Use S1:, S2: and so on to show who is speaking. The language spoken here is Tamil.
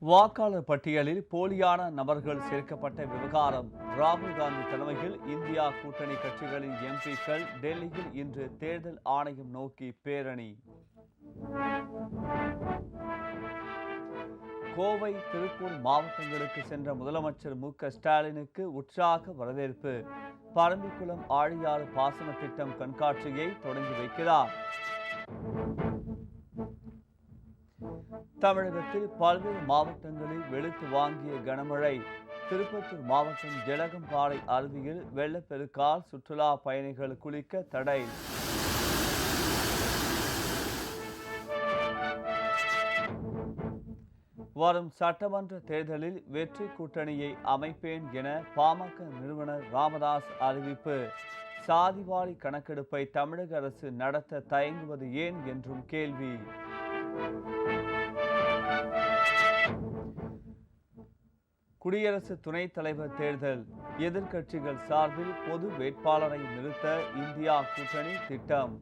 S1: வாக்காளர் பட்டியலில் போலியான நபர்கள் சேர்க்கப்பட்ட விவகாரம். ராகுல் காந்தி தலைமையில் இந்தியா கூட்டணி கட்சிகளின் எம்பிக்கள் டெல்லியில் இன்று தேர்தல் ஆணையம் நோக்கி பேரணி. கோவை, திருப்பூர் மாவட்டங்களுக்கு சென்ற முதலமைச்சர் மு.க.ஸ்டாலினுக்கு உற்சாக வரவேற்பு. பரம்பிக்குளம் ஆழியாறு பாசன திட்டம் கண்காட்சியை தொடங்கி வைக்கிறார். தமிழகத்தில் பல்வேறு மாவட்டங்களில் வெளுத்து வாங்கிய கனமழை. திருப்பத்தூர் மாவட்டம் ஜலகம்பாறை அருவியில் வெள்ளப்பெருக்கால் சுற்றுலா பயணிகள் குளிக்க தடை. வரும் சட்டமன்ற தேர்தலில் வெற்றி கூட்டணியை அமைப்பேன் என பாமக நிறுவனர் ராமதாஸ் அறிவிப்பு. சாதிவாரி கணக்கெடுப்பை தமிழக அரசு நடத்த தயங்குவது ஏன் என்றும் கேள்வி. குடியரசு துணைத் தலைவர் தேர்தல். எதிர்க்கட்சிகள் சார்பில் பொது வேட்பாளரை நிறுத்த இந்தியா கூட்டணி திட்டம்.